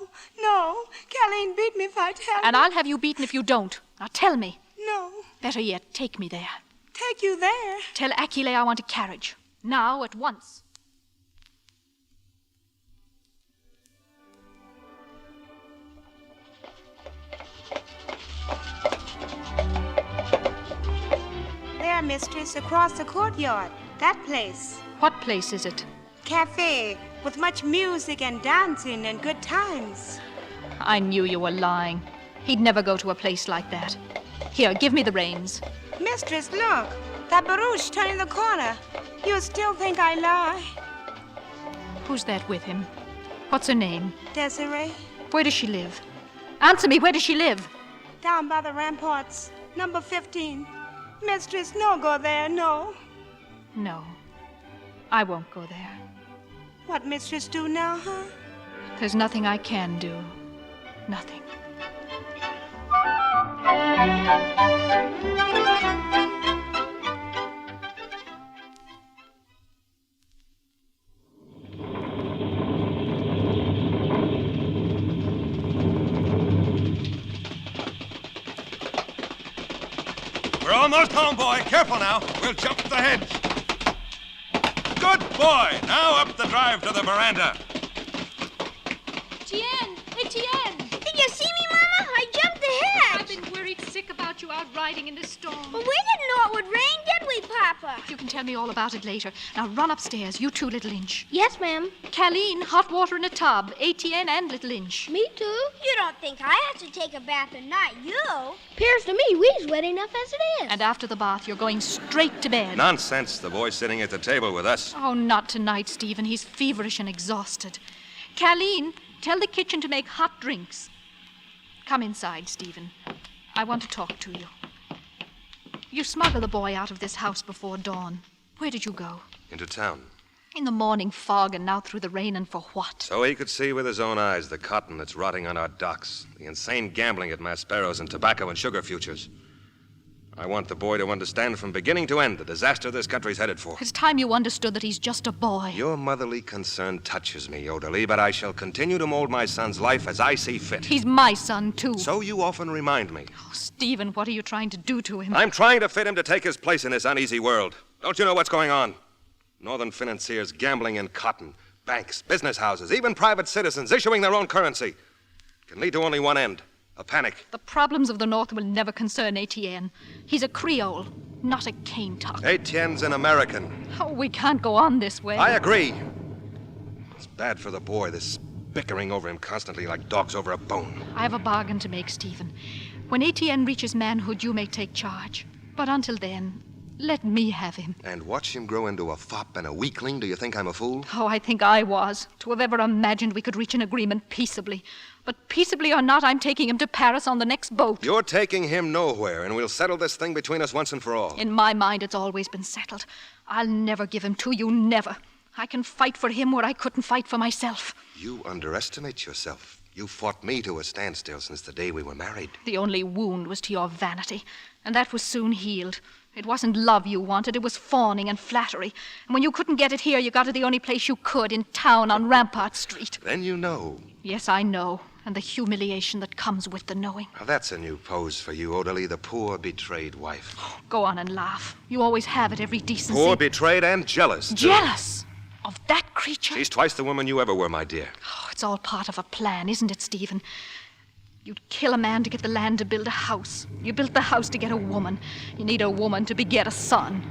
Colleen beat me if I tell And I'll have you beaten if you don't. Now tell me. No. Better yet, take me there. Take you there? Tell Achille I want a carriage. Now, at once. There, mistress, across the courtyard. That place. What place is it? Cafe, with much music and dancing and good times. I knew you were lying. He'd never go to a place like that. Here, give me the reins. Mistress, look. That barouche turning the corner. You still think I lie? Who's that with him? What's her name? Desiree. Where does she live? Answer me, where does she live? Down by the ramparts. Number 15. Mistress, no go there, no. No. I won't go there. What mistress do now, huh? There's nothing I can do. Nothing. We're almost home, boy. Careful now. We'll jump the hedge. Good boy. Now up the drive to the veranda. Etienne! Etienne! Did you see me, Mama? I jumped the hedge. I've been worried sick about you out riding in this storm. Well, we didn't know it would rain, did we, Papa? You can tell me all about it later. Now run upstairs, you too, Little Inch. Yes, ma'am. Colleen, hot water in a tub. Etienne and Little Inch. Me too. You don't think I have to take a bath at night, you? Appears to me we's wet enough as it is. And after the bath, you're going straight to bed. Nonsense. The boy's sitting at the table with us. Oh, not tonight, Stephen. He's feverish and exhausted. Colleen, tell the kitchen to make hot drinks. Come inside, Stephen. I want to talk to you. You smuggled the boy out of this house before dawn. Where did you go? Into town. In the morning fog and now through the rain, and for what? So he could see with his own eyes the cotton that's rotting on our docks, the insane gambling at Maspero's and tobacco and sugar futures. I want the boy to understand from beginning to end the disaster this country's headed for. It's time you understood that he's just a boy. Your motherly concern touches me, Odalie, but I shall continue to mold my son's life as I see fit. He's my son, too. So you often remind me. Oh, Stephen, what are you trying to do to him? I'm trying to fit him to take his place in this uneasy world. Don't you know what's going on? Northern financiers gambling in cotton, banks, business houses, even private citizens issuing their own currency. Can lead to only one end. A panic. The problems of the North will never concern Etienne. He's a Creole, not a cane tuck. Etienne's an American. Oh, we can't go on this way. I agree. It's bad for the boy, this bickering over him constantly like dogs over a bone. I have a bargain to make, Stephen. When Etienne reaches manhood, you may take charge. But until then, let me have him. And watch him grow into a fop and a weakling? Do you think I'm a fool? Oh, I think I was, to have ever imagined we could reach an agreement peaceably. But peaceably or not, I'm taking him to Paris on the next boat. You're taking him nowhere, and we'll settle this thing between us once and for all. In my mind, it's always been settled. I'll never give him to you, never. I can fight for him where I couldn't fight for myself. You underestimate yourself. You fought me to a standstill since the day we were married. The only wound was to your vanity, and that was soon healed. It wasn't love you wanted, it was fawning and flattery. And when you couldn't get it here, you got it the only place you could, in town on Rampart Street. Then you know. Yes, I know. And the humiliation that comes with the knowing. Now, that's a new pose for you, Odalie, the poor, betrayed wife. Go on and laugh. You always have at every decency. Poor, betrayed, and jealous, too. Jealous? Of that creature? She's twice the woman you ever were, my dear. Oh, it's all part of a plan, isn't it, Stephen? You'd kill a man to get the land to build a house. You built the house to get a woman. You need a woman to beget a son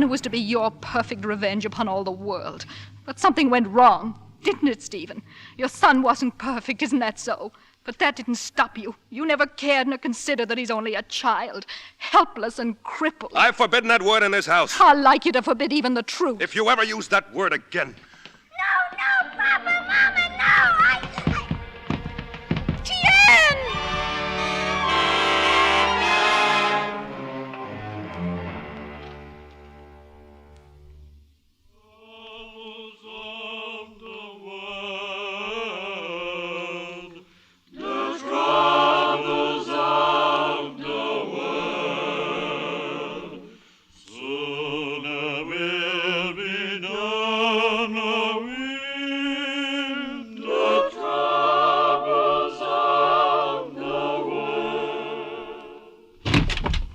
who was to be your perfect revenge upon all the world. But something went wrong, didn't it, Stephen? Your son wasn't perfect, isn't that so? But that didn't stop you. You never cared nor considered that he's only a child, helpless and crippled. I've forbidden that word in this house. I'd like you to forbid even the truth. If you ever use that word again. No, Papa, Mama, no! Tien!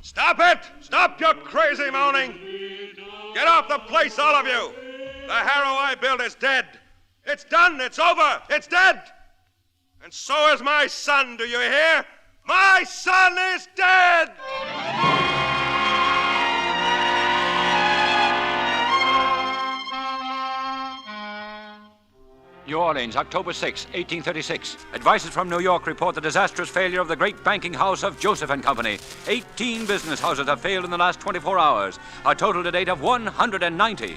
Stop it! Stop your crazy moaning! Get off the place, all of you! The Harrow I built is dead. It's done. It's over. It's dead. And so is my son, do you hear? My son is dead! New Orleans, October 6, 1836. Advices from New York report the disastrous failure of the great banking house of Joseph & Company. 18 business houses have failed in the last 24 hours, a total to date of 190.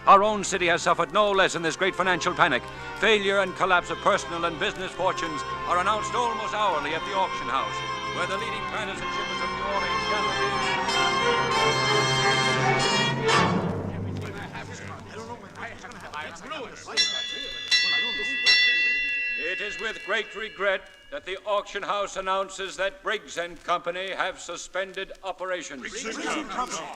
Our own city has suffered no less in this great financial panic. Failure and collapse of personal and business fortunes are announced almost hourly at the auction house, where the leading planners and shippers of New Orleans It is with great regret that the auction house announces that Briggs & Company have suspended operations.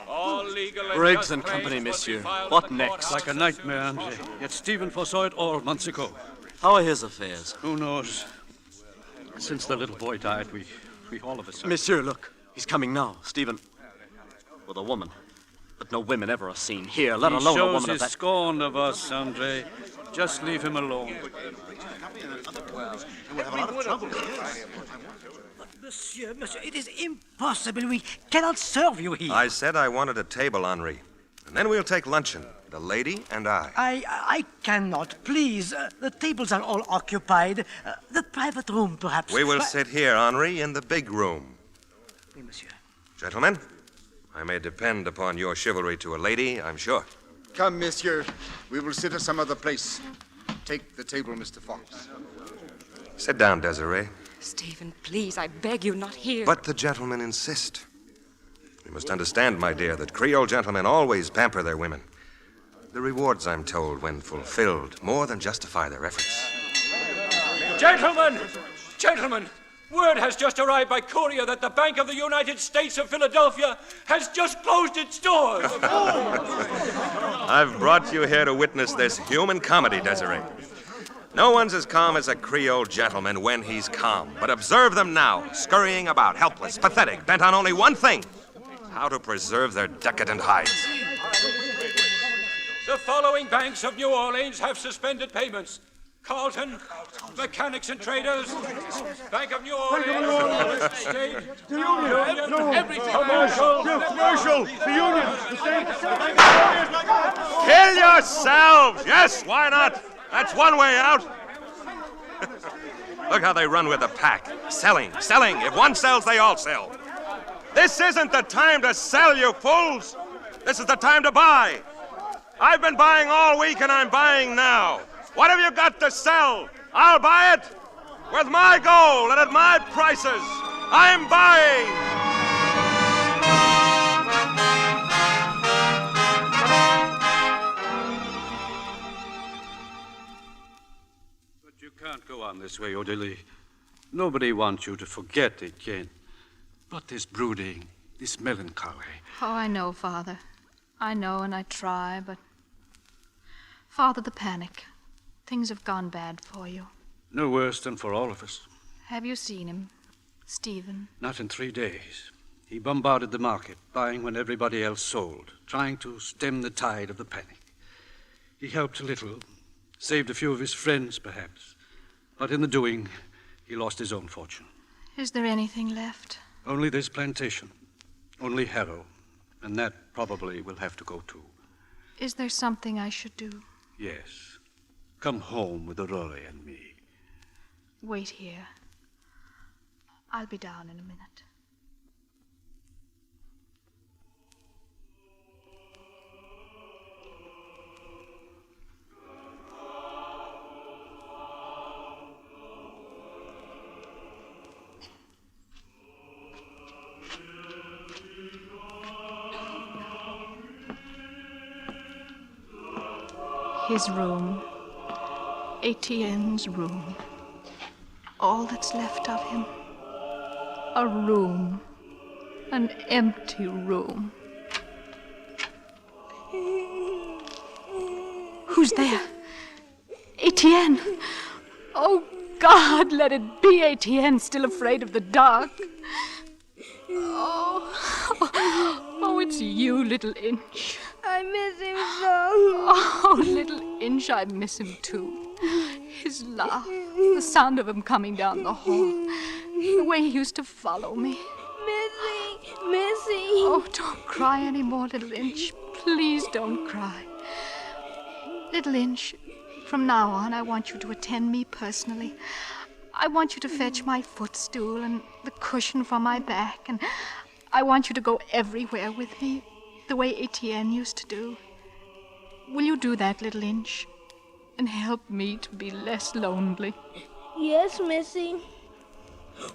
All legal and Briggs just & Company, claims must be monsieur. filed What with the next? Like a nightmare, Andre. Yet Stephen foresaw it all months ago. How are his affairs? Who knows? Since the little boy died, we all of us... Monsieur, look. He's coming now. Stephen. With a woman. But no women ever are seen here, let alone a woman of He shows that... his scorn of us, Andre. Just leave him alone. Monsieur, it is impossible. We cannot serve you here. I said I wanted a table, Henri. And then we'll take luncheon, the lady and I. I cannot. Please, the tables are all occupied. The private room, perhaps. We will sit here, Henri, in the big room. Oui, monsieur. Gentlemen, I may depend upon your chivalry to a lady, I'm sure. Come, monsieur. We will sit at some other place. Take the table, Mr. Fox. Sit down, Desiree. Stephen, please, I beg you, not here. But the gentlemen insist. You must understand, my dear, that Creole gentlemen always pamper their women. The rewards, I'm told, when fulfilled, more than justify their efforts. Gentlemen! Gentlemen! Word has just arrived by courier that the Bank of the United States of Philadelphia has just closed its doors. I've brought you here to witness this human comedy, Desiree. No one's as calm as a Creole gentleman when he's calm. But observe them now, scurrying about, helpless, pathetic, bent on only one thing: how to preserve their decadent hides. The following banks of New Orleans have suspended payments: Carlton, Mechanics and Traders, Bank of New Orleans, State, the Union, everything. Commercial, the Union, the State. Kill yourselves! Yes, why not? That's one way out. Look how they run with the pack. Selling. If one sells, they all sell. This isn't the time to sell, you fools. This is the time to buy. I've been buying all week, and I'm buying now. What have you got to sell? I'll buy it with my gold and at my prices. I'm buying. But you can't go on this way, Odile. Nobody wants you to forget Etienne. But this brooding, this melancholy. Oh, I know, Father. I know, and I try, but... Father, the panic. Things have gone bad for you. No worse than for all of us. Have you seen him, Stephen? Not in 3 days. He bombarded the market, buying when everybody else sold, trying to stem the tide of the panic. He helped a little, saved a few of his friends, perhaps. But in the doing, he lost his own fortune. Is there anything left? Only this plantation. Only Harrow. And that probably will have to go too. Is there something I should do? Yes. Come home with Aurora and me. Wait here. I'll be down in a minute. His room. Etienne's room. All that's left of him. A room. An empty room. Who's there? Etienne! Oh, God, let it be Etienne, still afraid of the dark. Oh, it's you, little Inch. I miss him so. Oh, little Inch, I miss him too. His laugh, the sound of him coming down the hall, the way he used to follow me. Missy. Oh, don't cry anymore, little Inch. Please don't cry. Little Inch, from now on, I want you to attend me personally. I want you to fetch my footstool and the cushion from my back, and I want you to go everywhere with me, the way Etienne used to do. Will you do that, little Inch, and help me to be less lonely? Yes, Missy.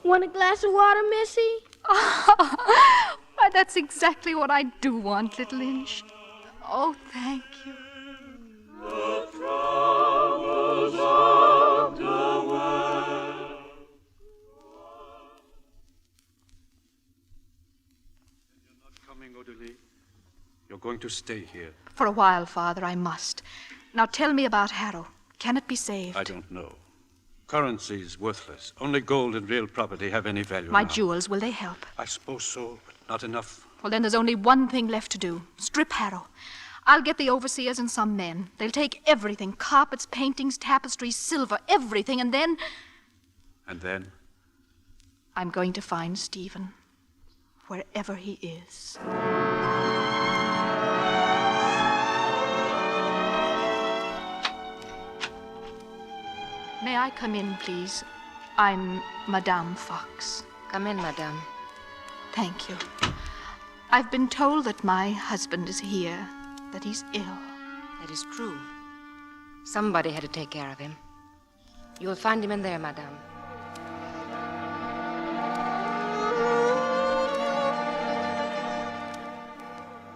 Want a glass of water, Missy? Why, that's exactly what I do want, little Inch. Oh, thank you. The troubles of the world. You're not coming, Odalie. You're going to stay here. For a while, Father, I must. Now tell me about Harrow. Can it be saved? I don't know. Currency is worthless. Only gold and real property have any value My now. jewels, will they help? I suppose so, but not enough. Well, then there's only one thing left to do. Strip Harrow. I'll get the overseers and some men. They'll take everything, carpets, paintings, tapestries, silver, everything, and then... And then? I'm going to find Stephen, wherever he is. May I come in, please? I'm Madame Fox. Come in, Madame. Thank you. I've been told that my husband is here, that he's ill. That is true. Somebody had to take care of him. You'll find him in there, Madame.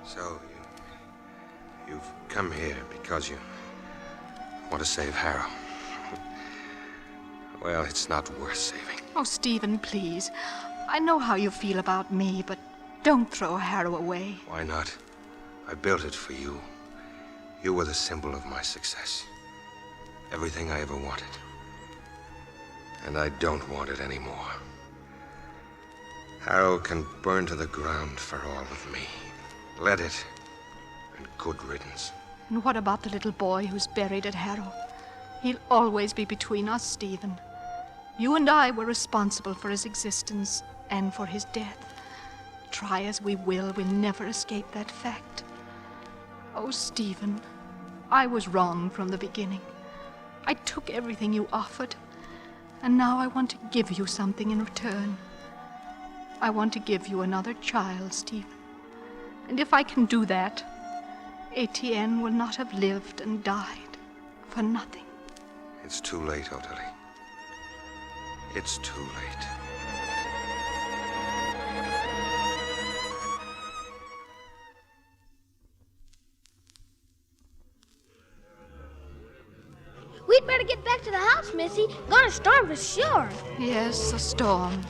So, you've come here because you want to save Harrow. Well, it's not worth saving. Oh, Stephen, please. I know how you feel about me, but don't throw Harrow away. Why not? I built it for you. You were the symbol of my success. Everything I ever wanted. And I don't want it anymore. Harrow can burn to the ground for all of me. Let it, and good riddance. And what about the little boy who's buried at Harrow? He'll always be between us, Stephen. You and I were responsible for his existence and for his death. Try as we will, we'll never escape that fact. Oh, Stephen, I was wrong from the beginning. I took everything you offered, and now I want to give you something in return. I want to give you another child, Stephen. And if I can do that, Etienne will not have lived and died for nothing. It's too late, Odalie. It's too late. We'd better get back to the house, Missy. Gonna storm for sure. Yes, a storm.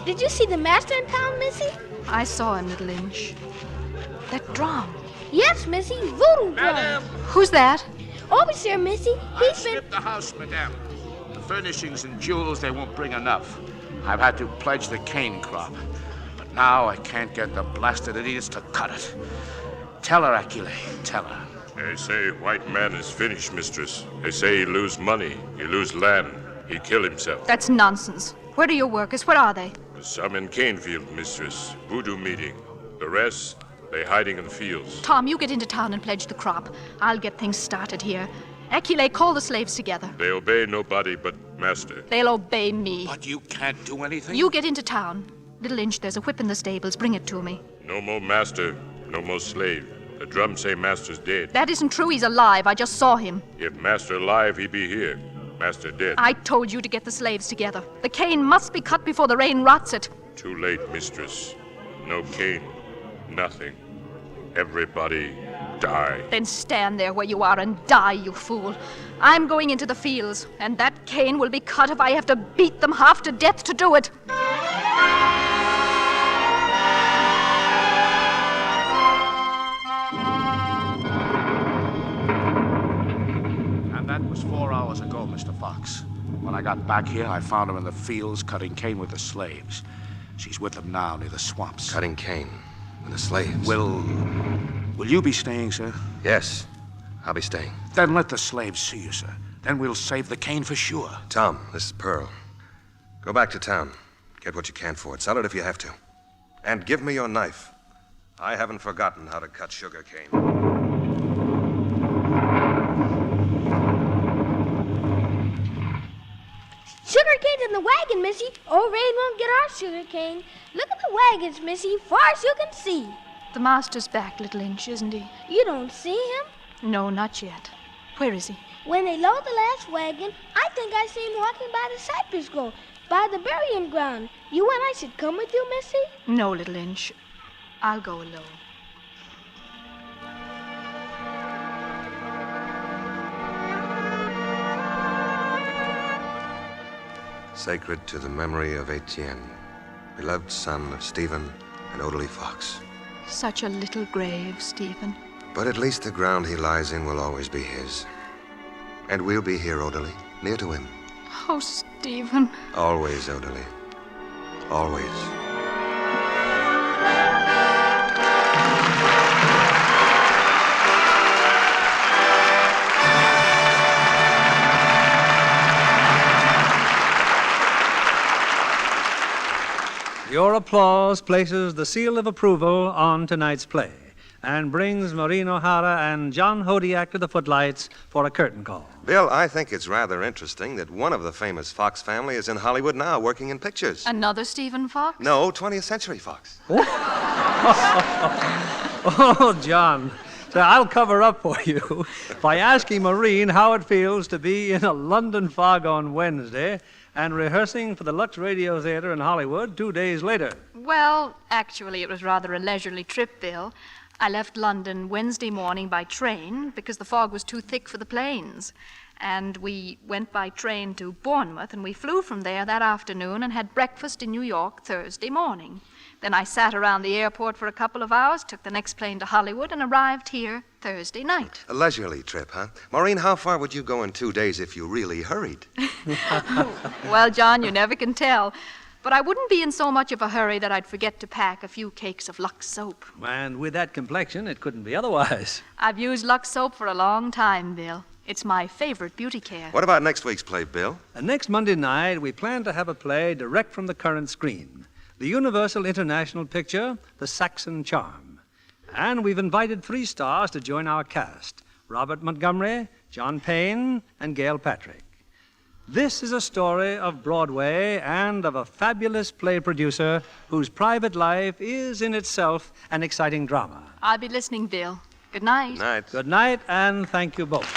Did you see the master in town, Missy? I saw him, little Inch. That drum. Yes, Missy, voodoo drum. Madame! Who's that? Overseer, Missy. I stripped the house, Madame. The furnishings and jewels, they won't bring enough. I've had to pledge the cane crop. But now I can't get the blasted idiots to cut it. Tell her, Achille, tell her. They say white man is finished, mistress. They say he lose money, he lose land, he kill himself. That's nonsense. Where are your workers? Where are they? Some in Canefield, mistress. Voodoo meeting. The rest, they hiding in the fields. Tom, you get into town and pledge the crop. I'll get things started here. Achille, call the slaves together. They obey nobody but master. They'll obey me. But you can't do anything? You get into town. Little Inch, there's a whip in the stables. Bring it to me. No more master, no more slave. The drums say master's dead. That isn't true. He's alive. I just saw him. If master alive, he be here. Master dead. I told you to get the slaves together. The cane must be cut before the rain rots it. Too late, mistress. No cane. Nothing. Everybody die. Then stand there where you are and die, you fool. I'm going into the fields, and that cane will be cut if I have to beat them half to death to do it. And that was 4 hours ago, Mr. Fox. When I got back here, I found her in the fields cutting cane with the slaves. She's with them now near the swamps. Cutting cane with the slaves? Will you be staying, sir? Yes, I'll be staying. Then let the slaves see you, sir. Then we'll save the cane for sure. Tom, this is Pearl. Go back to town. Get what you can for it. Sell it if you have to. And give me your knife. I haven't forgotten how to cut sugar cane. sugar cane's in the wagon, Missy. Old Ray won't get our sugar cane. Look at the wagons, Missy, far as you can see. The master's back, little Inch, isn't he? You don't see him? No, not yet. Where is he? When they load the last wagon, I think I see him walking by the cypress grove, by the burying ground. You and I should come with you, Missy? No, little Inch. I'll go alone. Sacred to the memory of Etienne, beloved son of Stephen and Odalie Fox. Such a little grave, Stephen. But at least the ground he lies in will always be his. And we'll be here, Odalie, near to him. Oh, Stephen. Always, Odalie. Always. Your applause places the seal of approval on tonight's play and brings Maureen O'Hara and John Hodiak to the footlights for a curtain call. Bill, I think it's rather interesting that one of the famous Fox family is in Hollywood now working in pictures. Another Stephen Fox? No, 20th Century Fox. Oh, John. So I'll cover up for you by asking Maureen how it feels to be in a London fog on Wednesday and rehearsing for the Lux Radio Theater in Hollywood 2 days later. Well, actually, it was rather a leisurely trip, Bill. I left London Wednesday morning by train because the fog was too thick for the planes. And we went by train to Bournemouth, and we flew from there that afternoon and had breakfast in New York Thursday morning. Then I sat around the airport for a couple of hours, took the next plane to Hollywood, and arrived here Thursday night. A leisurely trip, huh? Maureen, how far would you go in 2 days if you really hurried? Well, John, you never can tell. But I wouldn't be in so much of a hurry that I'd forget to pack a few cakes of Lux soap. And with that complexion, it couldn't be otherwise. I've used Lux soap for a long time, Bill. It's my favorite beauty care. What about next week's play, Bill? Next Monday night, we plan to have a play direct from the current screen. The Universal International picture, The Saxon Charm. And we've invited 3 stars to join our cast: Robert Montgomery, John Payne, and Gail Patrick. This is a story of Broadway and of a fabulous play producer whose private life is in itself an exciting drama. I'll be listening, Bill. Good night. Night. Good night, and thank you both.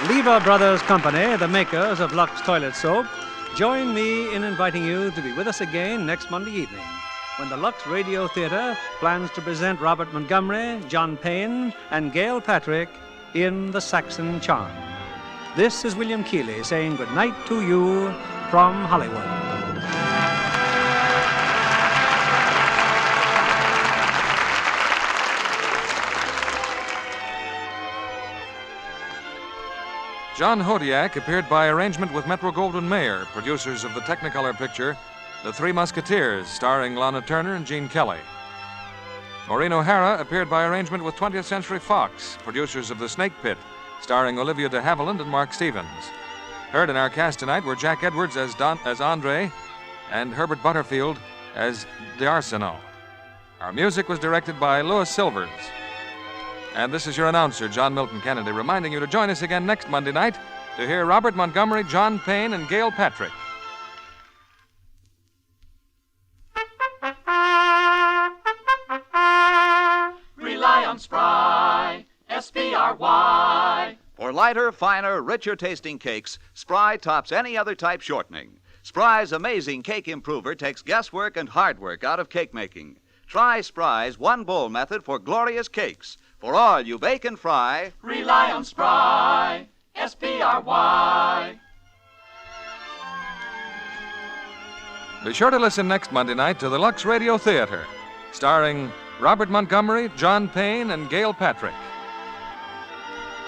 Lever Brothers Company, the makers of Lux Toilet Soap, join me in inviting you to be with us again next Monday evening when the Lux Radio Theater plans to present Robert Montgomery, John Payne, and Gail Patrick in The Saxon Charm. This is William Keeley saying good night to you from Hollywood. John Hodiak appeared by arrangement with Metro-Goldwyn-Mayer, producers of the Technicolor picture The Three Musketeers, starring Lana Turner and Gene Kelly. Maureen O'Hara appeared by arrangement with 20th Century Fox, producers of The Snake Pit, starring Olivia de Havilland and Mark Stevens. Heard in our cast tonight were Jack Edwards as Andre and Herbert Butterfield as D'Arsenault. Our music was directed by Louis Silvers. And this is your announcer, John Milton Kennedy, reminding you to join us again next Monday night to hear Robert Montgomery, John Payne, and Gail Patrick. Rely on Spry, S-P-R-Y. For lighter, finer, richer tasting cakes, Spry tops any other type shortening. Spry's amazing cake improver takes guesswork and hard work out of cake making. Try Spry's one bowl method for glorious cakes. For all you bake and fry, Rely on Spry, S-P-R-Y. Be sure to listen next Monday night to the Lux Radio Theater, starring Robert Montgomery, John Payne, and Gail Patrick.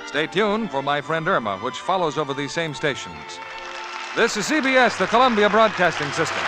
Stay tuned for My Friend Irma, which follows over these same stations. This is CBS, the Columbia Broadcasting System.